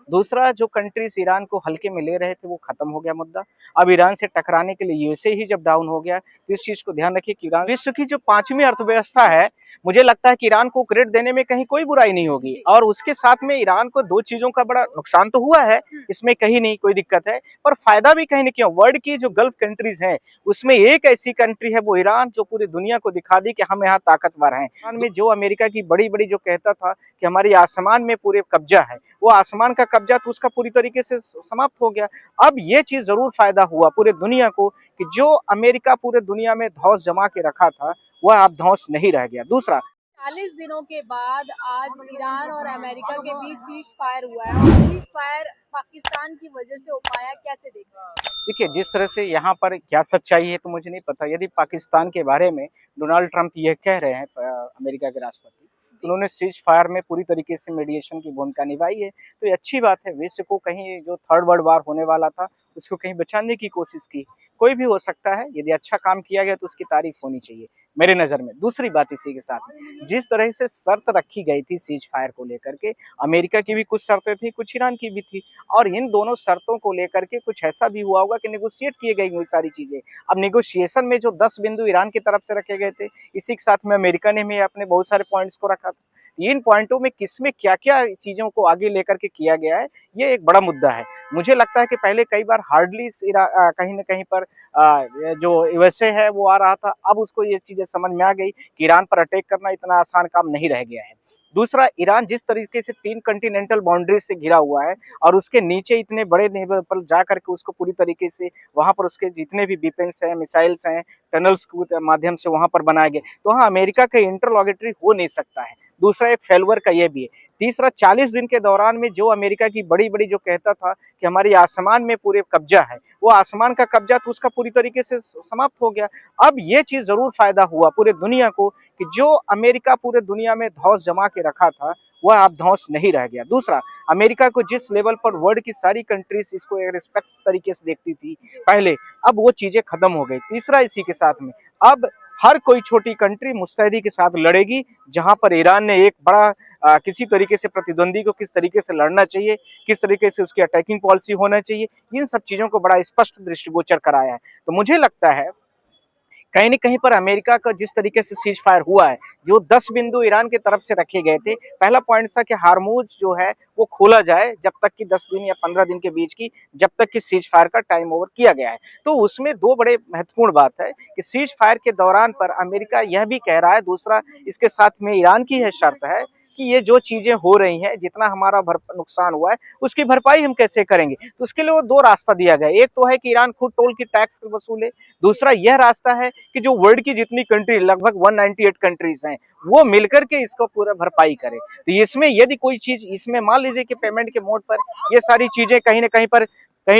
दूसरा, जो countries Iran को हल्के में ले रहे थे वो खत्म हो गया मुद्दा। अब ईरान से टकराने के लिए यूएसए ही जब डाउन हो गया, तो इस चीज को ध्यान रखिए कि ईरान विश्व की जो 5वीं अर्थव्यवस्था है, मुझे लगता है कि ईरान को क्रेडिट देने में कहीं कोई बुराई नहीं होगी। और उसके साथ में ईरान को दो चीजों का बड़ा नुकसान तो हुआ है, इसमें कहीं नहीं कोई दिक्कत है, पर फायदा भी कहीं नहीं क्यों। वर्ल्ड की जो गल्फ कंट्रीज हैं उसमें एक ऐसी कंट्री है वो ईरान, जो पूरी दुनिया को दिखा दी कि हम यहाँ ताकतवर हैं। ईरान में जो अमेरिका की बड़ी बड़ी जो कहता था कि हमारी आसमान में पूरे कब्जा है, वो आसमान का कब्जा तो उसका पूरी तरीके से समाप्त हो गया। अब ये चीज जरूर फायदा हुआ पूरे दुनिया को कि जो अमेरिका पूरे दुनिया में धौंस जमा के रखा था वह अब धौंस नहीं रह गया। दूसरा, 40 दिनों के बाद आज ईरान और अमेरिका के बीच सीज फायर हुआ है और सीज फायर पाकिस्तान की वजह से हो पाया, कैसे देखा? देखिए, जिस तरह से यहाँ पर क्या सच्चाई है तो मुझे नहीं पता। यदि पाकिस्तान के बारे में डोनाल्ड ट्रंप ये कह रहे हैं, अमेरिका के राष्ट्रपति, तो उन्होंने सीज फायर में पूरी तरीके से मीडिएशन की भूमिका निभाई है, तो ये अच्छी बात है। विश्व को कहीं जो थर्ड वर्ल्ड वार होने वाला था उसको कहीं बचाने की कोशिश की। कोई भी हो सकता है, यदि अच्छा काम किया गया तो उसकी तारीफ होनी चाहिए मेरे नजर में। दूसरी बात इसी के साथ, जिस तरह से शर्त रखी गई थी सीज फायर को लेकर के, अमेरिका की भी कुछ शर्तें थी, कुछ ईरान की भी थी, और इन दोनों शर्तों को लेकर के कुछ ऐसा भी हुआ होगा कि नेगोशिएट किए गई हुई सारी चीजें। अब नेगोशिएशन में जो 10 बिंदु ईरान की तरफ से रखे गए थे, इसी के साथ में अमेरिका ने भी अपने बहुत सारे पॉइंट्स को रखा था। इन पॉइंटों में किसमें क्या क्या चीजों को आगे लेकर के किया गया है, ये एक बड़ा मुद्दा है। मुझे लगता है कि पहले कई बार हार्डली कहीं ना कहीं पर जो यूएसए है वो आ रहा था, अब उसको ये चीजें समझ में आ गई कि ईरान पर अटैक करना इतना आसान काम नहीं रह गया है। दूसरा, ईरान जिस तरीके से 3 कॉन्टिनेंटल बाउंड्रीज से घिरा हुआ है और उसके नीचे इतने बड़े लेवल पर जा करके उसको पूरी तरीके से वहां पर उसके जितने भी डिफेंस हैं, मिसाइल्स हैं, टनल्स के माध्यम से वहां पर बनाए गए, तो हाँ, अमेरिका का इंटरलॉगेटरी हो नहीं सकता है। दूसरा, एक फेलवर का ये भी है। तीसरा, 40 दिन के दौरान में जो अमेरिका की बड़ी बड़ी जो कहता था कि हमारी आसमान में पूरे कब्जा है, वो आसमान का कब्जा तो उसका पूरी तरीके से समाप्त हो गया। अब ये चीज जरूर फायदा हुआ पूरे दुनिया को कि जो अमेरिका पूरे दुनिया में धौंस जमा के रखा था वह अब धौंस नहीं रह गया। दूसरा, अमेरिका को जिस लेवल पर वर्ल्ड की सारी कंट्रीज इसको एक रिस्पेक्ट तरीके से देखती थी पहले, अब वो चीजें खत्म हो गई। तीसरा, इसी के साथ में अब हर कोई छोटी कंट्री मुस्तैदी के साथ लड़ेगी, जहां पर ईरान ने एक बड़ा किसी तरीके से प्रतिद्वंदी को किस तरीके से लड़ना चाहिए, किस तरीके से उसकी अटैकिंग पॉलिसी होना चाहिए, इन सब चीजों को बड़ा स्पष्ट दृष्टिगोचर कराया है। तो मुझे लगता है कहीं न कहीं पर अमेरिका का जिस तरीके से सीज फायर हुआ है, जो 10 बिंदु ईरान की तरफ से रखे गए थे, पहला पॉइंट था कि हार्मूज जो है वो खोला जाए जब तक कि 10 दिन या 15 दिन के बीच की, जब तक कि सीज फायर का टाइम ओवर किया गया है। तो उसमें 2 बड़े महत्वपूर्ण बात है कि सीज फायर के दौरान पर अमेरिका यह भी कह रहा है, दूसरा इसके साथ में ईरान की यह शर्त है कि ये जो चीजें हो रही हैं, जितना हमारा नुकसान हुआ है उसकी भरपाई हम कैसे करेंगे। तो उसके लिए वो 2 रास्ता दिया गया। एक तो है कि ईरान खुद टोल की टैक्स वसूले, दूसरा यह रास्ता है कि जो वर्ल्ड की जितनी कंट्री, लगभग 198 कंट्रीज हैं, वो मिलकर के इसको पूरा भरपाई करे। तो इसमें यदि कोई चीज इसमें मान लीजिए कि पेमेंट के मोड पर ये सारी चीजें कहीं न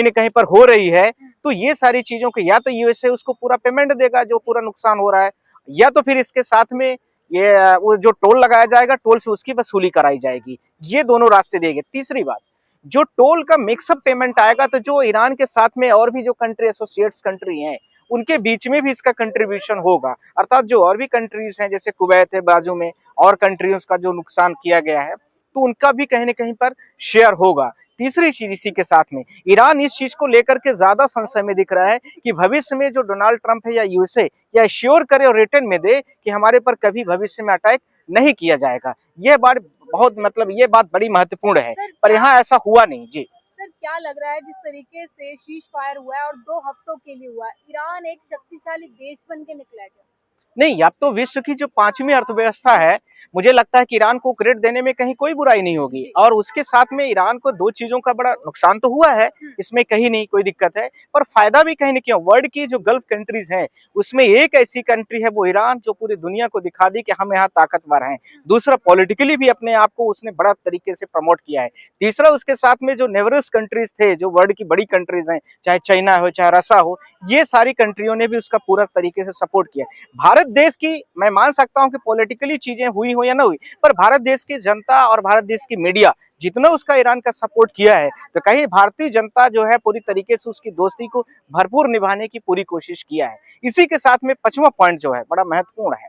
कहीं पर हो रही है, तो ये सारी चीजों को या तो यूएसए उसको पूरा पेमेंट देगा जो पूरा नुकसान हो रहा है, या तो फिर इसके साथ में ये वो जो टोल लगाया जाएगा, टोल से उसकी वसूली कराई जाएगी। ये दोनों रास्ते देंगे। तीसरी बात, जो टोल का मिक्सअप पेमेंट आएगा, तो जो ईरान के साथ में और भी जो कंट्री एसोसिएट्स कंट्री हैं, उनके बीच में भी इसका कंट्रीब्यूशन होगा। अर्थात जो और भी कंट्रीज हैं, जैसे कुवैत है बाजू में, और कंट्रीज का जो नुकसान किया गया है, तो उनका भी कहीं न कहीं पर शेयर होगा। तीसरी चीज इसी के साथ में, ईरान इस चीज को लेकर के ज्यादा संशय में दिख रहा है कि भविष्य में जो डोनाल्ड ट्रंप है या यूएसए या श्योर करे और रिटर्न में दे कि हमारे पर कभी भविष्य में अटैक नहीं किया जाएगा। यह बात बहुत ये बात बड़ी महत्वपूर्ण है, पर यहाँ ऐसा हुआ नहीं। जी सर, क्या लग रहा है जिस तरीके से सीज फायर हुआ है और 2 हफ्तों के लिए हुआ है, ईरान एक शक्तिशाली देश बन के निकला है क्या? नहीं, अब तो विश्व की जो 5वीं अर्थव्यवस्था है, मुझे लगता है कि ईरान को क्रेडिट देने में कहीं कोई बुराई नहीं होगी। और उसके साथ में ईरान को 2 चीजों का बड़ा नुकसान तो हुआ है, इसमें कहीं नहीं कोई दिक्कत है, पर फायदा भी कहीं नहीं क्यों। वर्ल्ड की जो गल्फ कंट्रीज हैं उसमें एक ऐसी कंट्री है वो ईरान, जो पूरी दुनिया को दिखा दी कि हम यहाँ ताकतवर हैं। दूसरा, पॉलिटिकली भी अपने आप को उसने बड़ा तरीके से प्रमोट किया है। तीसरा, उसके साथ में जो नेबरस कंट्रीज थे, जो वर्ल्ड की बड़ी कंट्रीज हैं, चाहे चाइना हो चाहे रशिया हो, ये सारी कंट्रियों ने भी उसका पूरा तरीके से सपोर्ट किया। भारत देश की, मैं मान सकता हूं कि पॉलिटिकली चीजें हुई हो या ना हुई, पर भारत देश की जनता और भारत देश की मीडिया जितना उसका ईरान का सपोर्ट किया है, तो कहीं भारतीय जनता जो है पूरी तरीके से उसकी दोस्ती को भरपूर निभाने की पूरी कोशिश किया है। इसी के साथ में 5वां पॉइंट जो है बड़ा महत्वपूर्ण है।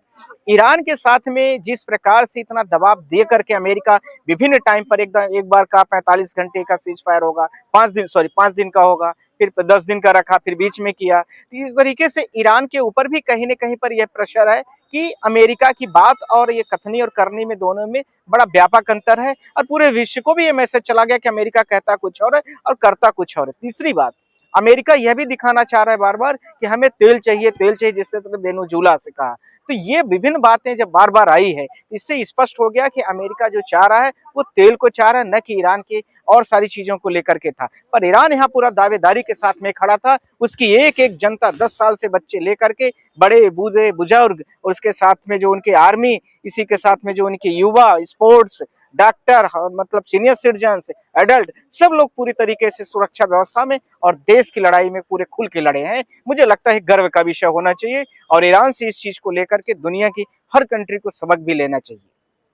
ईरान के साथ में जिस प्रकार से इतना दबाव दे करके अमेरिका विभिन्न टाइम पर एक बार का 45 घंटे का सीज फायर होगा, 5 दिन का होगा, फिर 10 दिन का रखा, फिर बीच में किया। तो इस तरीके से ईरान के ऊपर भी कहीं न कहीं पर यह प्रेशर है कि अमेरिका की बात और ये कथनी और करनी में दोनों में बड़ा व्यापक अंतर है, और पूरे विश्व को भी ये मैसेज चला गया कि अमेरिका कहता कुछ और है और करता कुछ और है। तीसरी बात, अमेरिका यह भी दिखाना चाह रहा है बार-बार कि हमें तेल चाहिए, जिससे तो वेनेजुएला से कहा। तो ये विभिन्न बातें जब बार-बार आई है, इससे स्पष्ट हो गया कि अमेरिका जो चाह रहा है वो तेल को चाह रहा है, न कि ईरान के और सारी चीजों को लेकर के था। पर ईरान यहाँ पूरा दावेदारी के साथ में खड़ा था। उसकी एक-एक जनता 10 साल से बच्चे लेकर के बड़े, बूढ़े, बुजुर्ग, और उसके साथ में जो उनके आर्मी, इसी के साथ में जो उनके युवा, स्पोर्ट्स, डॉक्टर, मतलब सीनियर सिटीजन्स, एडल्ट, सब लोग पूरी तरीके से सुरक्षा व्यवस्था में और देश की लड़ाई में पूरे खुल के लड़े हैं। मुझे लगता है गर्व का विषय होना चाहिए, और ईरान से इस चीज को लेकर के दुनिया की हर कंट्री को सबक भी लेना चाहिए।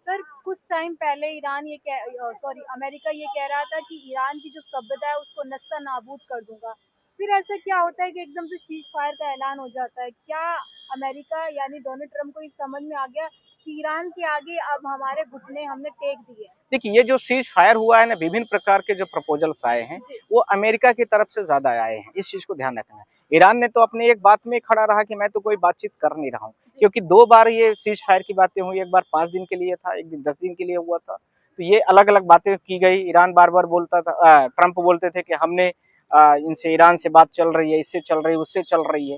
सर, कुछ टाइम पहले अमेरिका ये कह रहा था कि ईरान की जो सभ्यता है उसको नस्ता नाबूद कर दूंगा। फिर ऐसा क्या होता है कि एकदम से सीज फायर का ऐलान हो जाता है? क्या अमेरिका यानी डोनाल्ड ट्रम्प को ये समझ में आ गया कि ईरान के आगे अब हमारे घुटने हमने टेक दिए? देखिए, ये जो सीज फायर हुआ है ना, विभिन्न प्रकार के जो प्रपोजल्स आए हैं वो अमेरिका की तरफ से ज्यादा आए हैं, इस चीज को ध्यान रखना है। ईरान ने तो अपने एक बात में खड़ा रहा कि मैं तो कोई बातचीत कर नहीं रहा हूँ, क्योंकि 2 बार ये सीज फायर की बातें हुई। एक बार 5 दिन के लिए था, एक दिन 10 दिन के लिए हुआ था। तो ये अलग अलग बातें की गई। ईरान बार बार बोलता था, ट्रम्प बोलते थे कि हमने इनसे, ईरान से बात चल रही है, इससे चल रही है, उससे चल रही है।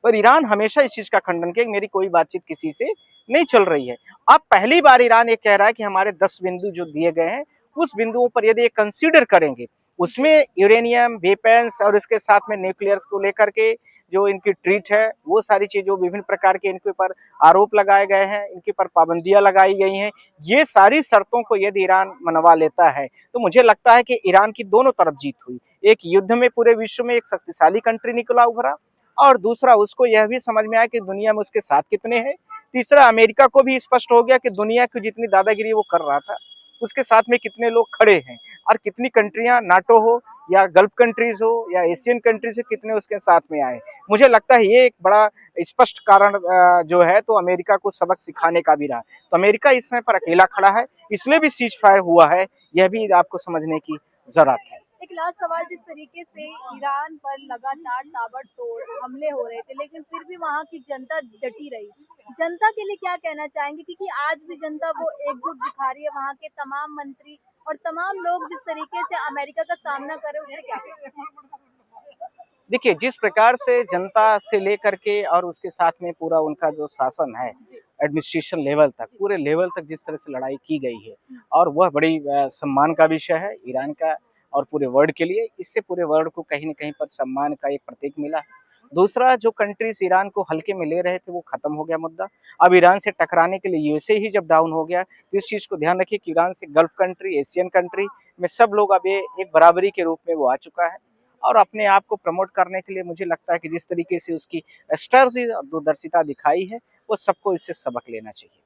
पर ईरान हमेशा इस चीज का खंडन किया कि मेरी कोई बातचीत किसी से नहीं चल रही है। अब पहली बार ईरान ये कह रहा है कि हमारे 10 बिंदु जो दिए गए हैं, उस बिंदुओं पर यदि ये कंसीडर करेंगे, उसमें यूरेनियम, वेपन्स और इसके साथ में न्यूक्लियर्स को लेकर के जो इनकी ट्रीट है, वो सारी चीजें, विभिन्न प्रकार के इनके ऊपर आरोप लगाए गए हैं, इनके ऊपर पाबंदियां लगाई गई हैं, ये सारी शर्तों को यदि ईरान मनवा लेता है, तो मुझे लगता है कि ईरान की दोनों तरफ जीत हुई। एक युद्ध में पूरे विश्व में एक शक्तिशाली कंट्री निकला उभरा, और दूसरा उसको यह भी समझ में आया कि दुनिया में उसके साथ कितने हैं। तीसरा, अमेरिका को भी स्पष्ट हो गया कि दुनिया की जितनी दादागिरी वो कर रहा था, उसके साथ में कितने लोग खड़े हैं, और कितनी कंट्रियां, नाटो हो या गल्फ कंट्रीज हो या एशियन कंट्रीज हो, कितने उसके साथ में आए। मुझे लगता है ये एक बड़ा स्पष्ट कारण जो है तो अमेरिका को सबक सिखाने का भी रहा। तो अमेरिका इस समय पर अकेला खड़ा है, इसलिए भी सीज फायर हुआ है, यह भी आपको समझने की जरूरत है। एक लास्ट सवाल, जिस तरीके से ईरान पर लगातार ताबड़तोड़ हमले हो रहे थे, लेकिन फिर भी वहाँ की जनता डटी रही। जनता के लिए क्या कहना चाहेंगे? क्योंकि आज भी जनता वो एकजुट दिखा रही है, वहाँ के तमाम मंत्री और तमाम लोग जिस तरीके से अमेरिका का सामना कर रहे हैं, उससे क्या कहेंगे? देखिए, जिस प्रकार से जनता से लेकर के और उसके साथ में पूरा उनका जो शासन है, एडमिनिस्ट्रेशन लेवल तक, पूरे लेवल तक जिस तरह से लड़ाई की गई है, और वह बड़ी सम्मान का विषय है ईरान का और पूरे वर्ल्ड के लिए। इससे पूरे वर्ल्ड को कहीं न कहीं पर सम्मान का एक प्रतीक मिला है। दूसरा, जो कंट्रीज ईरान को हल्के में ले रहे थे वो खत्म हो गया मुद्दा। अब ईरान से टकराने के लिए यूएसए ही जब डाउन हो गया, तो इस चीज को ध्यान रखिए कि ईरान से गल्फ कंट्री, एशियन कंट्री में सब लोग अब ये एक बराबरी के रूप में वो आ चुका है। और अपने आप को प्रमोट करने के लिए मुझे लगता है कि जिस तरीके से उसकी स्ट्रेटजी और दूरदर्शिता दिखाई है, वो सबको इससे सबक लेना चाहिए।